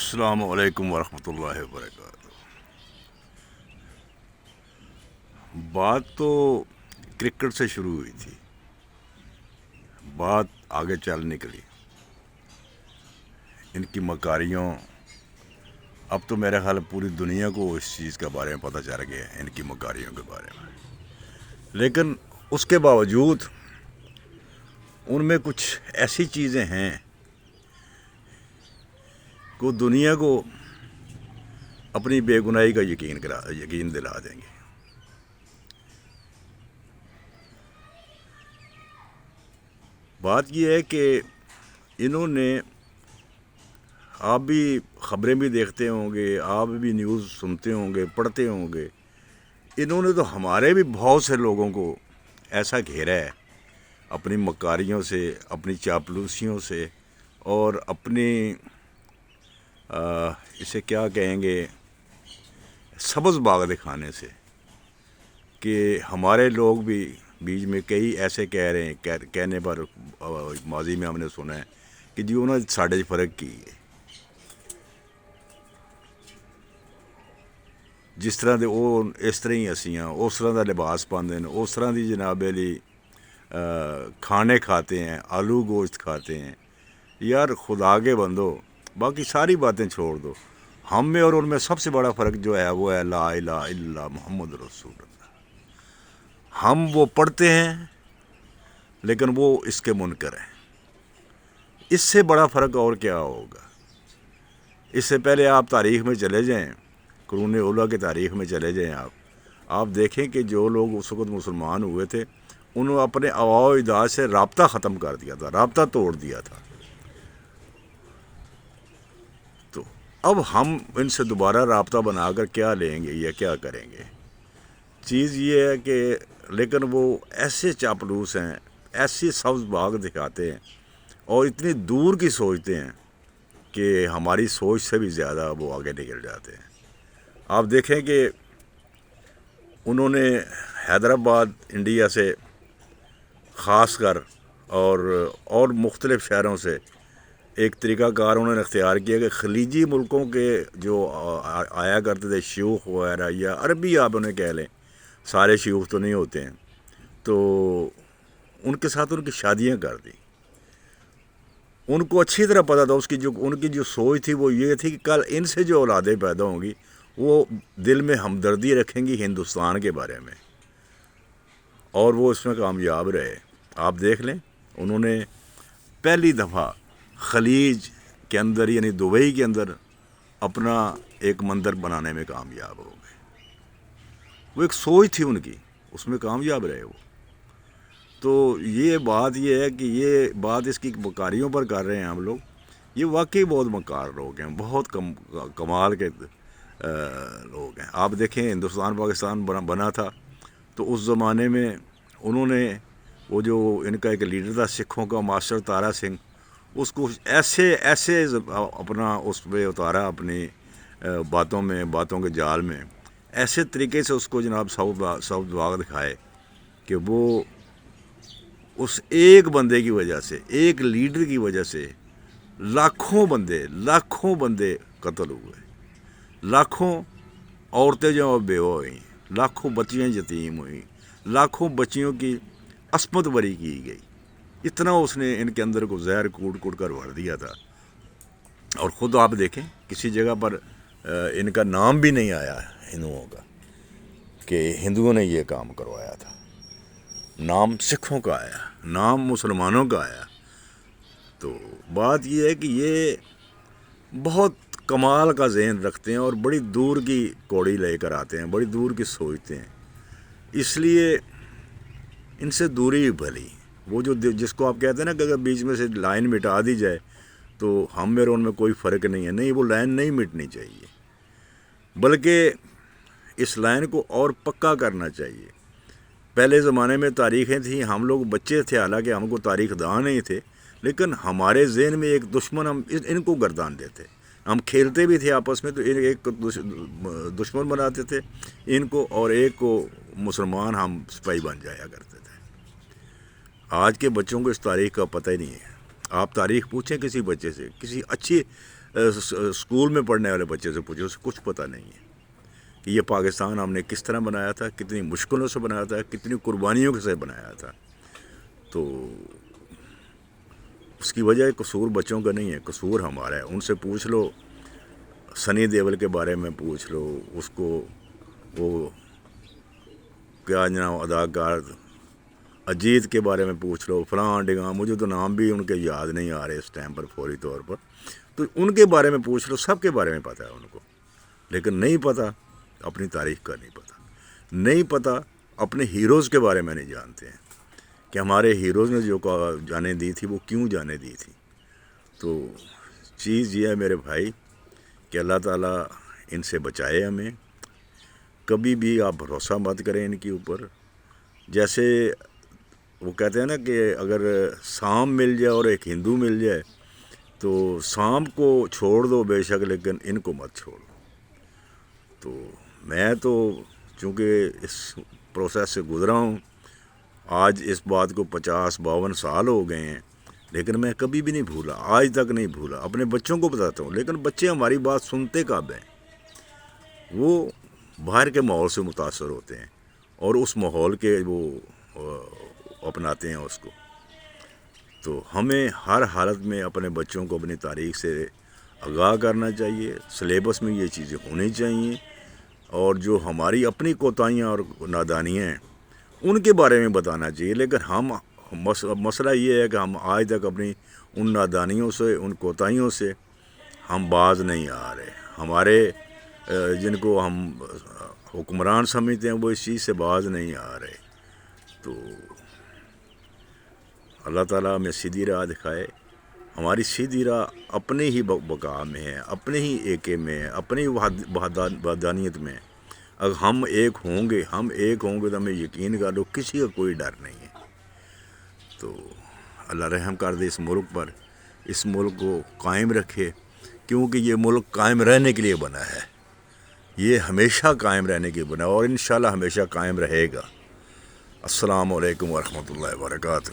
السلام علیکم ورحمۃ اللہ وبرکاتہ۔ بات تو کرکٹ سے شروع ہوئی تھی، بات آگے چل نکلی ان کی مکاریوں۔ اب تو میرے خیال پوری دنیا کو اس چیز کے بارے میں پتہ چل گیا ہے، ان کی مکاریوں کے بارے میں۔ لیکن اس کے باوجود ان میں کچھ ایسی چیزیں ہیں کہ دنیا کو اپنی بے گناہی کا یقین دلا دیں گے۔ بات یہ ہے کہ انہوں نے، آپ بھی خبریں بھی دیکھتے ہوں گے، آپ بھی نیوز سنتے ہوں گے، پڑھتے ہوں گے، انہوں نے تو ہمارے بھی بہت سے لوگوں کو ایسا گھیرا ہے اپنی مکاریوں سے، اپنی چاپلوسیوں سے، اور اپنی اسے کیا کہیں گے، سبز باغ دکھانے سے، کہ ہمارے لوگ بھی بیچ میں کئی ایسے کہہ رہے ہیں، کہنے پر ماضی میں ہم نے سنا ہے کہ جی انہوں نے ساڑھے فرق کی ہے، جس طرح دے وہ اس طرح ہی اسیاں اس طرح دا لباس پاندے ہیں، اس طرح دی جناب علی کھانے کھاتے ہیں، آلو گوشت کھاتے ہیں۔ یار خدا کے بندو، باقی ساری باتیں چھوڑ دو، ہم میں اور ان میں سب سے بڑا فرق جو ہے وہ ہے لا الہ الا اللہ محمد رسول اللہ۔ ہم وہ پڑھتے ہیں لیکن وہ اس کے منکر ہیں۔ اس سے بڑا فرق اور کیا ہوگا؟ اس سے پہلے آپ تاریخ میں چلے جائیں، قرون اولیٰ کی تاریخ میں چلے جائیں، آپ دیکھیں کہ جو لوگ اس وقت مسلمان ہوئے تھے انہوں نے اپنے آباء و اجداد سے رابطہ ختم کر دیا تھا، رابطہ توڑ دیا تھا۔ تو اب ہم ان سے دوبارہ رابطہ بنا کر کیا لیں گے یا کیا کریں گے؟ چیز یہ ہے کہ لیکن وہ ایسے چاپلوس ہیں، ایسی سبز باغ دکھاتے ہیں اور اتنی دور کی سوچتے ہیں کہ ہماری سوچ سے بھی زیادہ وہ آگے نکل جاتے ہیں۔ آپ دیکھیں کہ انہوں نے حیدرآباد انڈیا سے خاص کر اور مختلف شہروں سے ایک طریقہ کار انہوں نے اختیار کیا کہ خلیجی ملکوں کے جو آیا کرتے تھے شیوخ وغیرہ، یا عربی آپ انہیں کہہ لیں، سارے شیوخ تو نہیں ہوتے ہیں، تو ان کے ساتھ ان کی شادیاں کر دیں۔ ان کو اچھی طرح پتہ تھا، ان کی جو سوچ تھی وہ یہ تھی کہ کل ان سے جو اولادیں پیدا ہوں گی وہ دل میں ہمدردی رکھیں گی ہندوستان کے بارے میں، اور وہ اس میں کامیاب رہے۔ آپ دیکھ لیں، انہوں نے پہلی دفعہ خلیج کے اندر یعنی دبئی کے اندر اپنا ایک مندر بنانے میں کامیاب ہو گئے۔ وہ ایک سوچ تھی ان کی، اس میں کامیاب رہے وہ۔ تو یہ بات یہ ہے کہ یہ بات اس کی مکاریوں پر کر رہے ہیں ہم لوگ، یہ واقعی بہت مکار لوگ ہیں، بہت کمال کے لوگ ہیں۔ آپ دیکھیں ہندوستان پاکستان بنا تھا تو اس زمانے میں انہوں نے وہ جو ان کا ایک لیڈر تھا سکھوں کا، ماسٹر تارا سنگھ، اس کو ایسے اپنا اس پہ اتارا، اپنی باتوں کے جال میں، ایسے طریقے سے اس کو جناب سبز باغ دکھائے کہ وہ اس ایک بندے کی وجہ سے، ایک لیڈر کی وجہ سے لاکھوں بندے قتل ہوئے، لاکھوں عورتیں جو بیوہ ہوئیں، لاکھوں بچیاں یتیم ہوئیں، لاکھوں بچیوں کی عصمت بری کی گئی۔ اتنا اس نے ان کے اندر کو زہر کوٹ کر بھر دیا تھا۔ اور خود آپ دیکھیں کسی جگہ پر ان کا نام بھی نہیں آیا ہندوؤں کا کہ ہندوؤں نے یہ کام کروایا تھا، نام سکھوں کا آیا، نام مسلمانوں کا آیا۔ تو بات یہ ہے کہ یہ بہت کمال کا ذہن رکھتے ہیں اور بڑی دور کی کوڑی لے کر آتے ہیں، بڑی دور کی سوچتے ہیں، اس لیے ان سے دوری ہی بھلی۔ وہ جس کو آپ کہتے ہیں نا کہ اگر بیچ میں سے لائن مٹا دی جائے تو ہم میں اور ان میں کوئی فرق نہیں ہے، نہیں، وہ لائن نہیں مٹنی چاہیے، بلکہ اس لائن کو اور پکا کرنا چاہیے۔ پہلے زمانے میں تاریخیں تھیں، ہم لوگ بچے تھے، حالانکہ ہم کو تاریخ داں نہیں تھے، لیکن ہمارے ذہن میں ایک دشمن، ہم ان کو گردان دیتے، ہم کھیلتے بھی تھے آپس میں تو ایک دشمن بناتے تھے ان کو، اور ایک کو مسلمان ہم سپاہی بن جایا کرتے تھے۔ آج کے بچوں کو اس تاریخ کا پتہ ہی نہیں ہے۔ آپ تاریخ پوچھیں کسی بچے سے، کسی اچھی اسکول میں پڑھنے والے بچے سے پوچھو، اسے کچھ پتہ نہیں ہے کہ یہ پاکستان ہم نے کس طرح بنایا تھا، کتنی مشکلوں سے بنایا تھا، کتنی قربانیوں سے بنایا تھا. تو اس کی وجہ قصور بچوں کا نہیں ہے، قصور ہمارا ہے. ان سے پوچھ لو، سنی دیول کے بارے میں پوچھ لو اس کو، وہ کیا جناب اداکار اجیت کے بارے میں پوچھ لو، فلاں ڈگاں، مجھے تو نام بھی ان کے یاد نہیں آ رہے اس ٹائم پر فوری طور پر. تو ان کے بارے میں پوچھ لو، سب کے بارے میں پتہ ہے ان کو. لیکن نہیں پتہ اپنی تاریخ کا، نہیں پتہ، نہیں پتہ اپنے ہیروز کے بارے میں نہیں جانتے ہیں کہ ہمارے ہیروز نے جو جانیں دی تھی وہ کیوں جانیں دی تھی. تو چیز یہ ہے میرے بھائی کہ اللہ تعالیٰ ان سے بچائے ہمیں. کبھی بھی آپ بھروسہ مت کریں ان کے اوپر. جیسے وہ کہتے ہیں نا کہ اگر سام مل جائے اور ایک ہندو مل جائے تو سام کو چھوڑ دو بے شک، لیکن ان کو مت چھوڑ دو. تو میں تو چونکہ اس پروسیس سے گزرا ہوں، آج اس بات کو 50-52 سال ہو گئے ہیں، لیکن میں کبھی بھی نہیں بھولا، آج تک نہیں بھولا. اپنے بچوں کو بتاتا ہوں، لیکن بچے ہماری بات سنتے کب ہیں؟ وہ باہر کے ماحول سے متاثر ہوتے ہیں اور اس ماحول کے وہ اپناتے ہیں اس کو. تو ہمیں ہر حالت میں اپنے بچوں کو اپنی تاریخ سے آگاہ کرنا چاہیے. سلیبس میں یہ چیزیں ہونی چاہیے، اور جو ہماری اپنی کوتاہیاں اور نادانیاں ہیں ان کے بارے میں بتانا چاہیے. لیکن ہم مسئلہ یہ ہے کہ ہم آج تک اپنی ان نادانیوں سے، ان کوتاہیوں سے ہم باز نہیں آ رہے. ہمارے جن کو ہم حکمران سمجھتے ہیں وہ اس چیز سے باز نہیں آ رہے. تو اللہ تعالیٰ ہمیں سیدھی راہ دکھائے. ہماری سیدھی راہ اپنے ہی بقا میں ہے، اپنے ہی ایکے میں ہے، اپنی وحدانیت میں. اگر ہم ایک ہوں گے تو ہمیں یقین کر لو کسی کا کوئی ڈر نہیں ہے. تو اللہ رحم کر دے اس ملک پر، اس ملک کو قائم رکھے، کیونکہ یہ ملک قائم رہنے کے لیے بنا ہے. یہ ہمیشہ قائم رہنے کے لیے بنا ہے اور انشاءاللہ ہمیشہ قائم رہے گا. السلام علیکم ورحمۃ اللہ وبرکاتہ.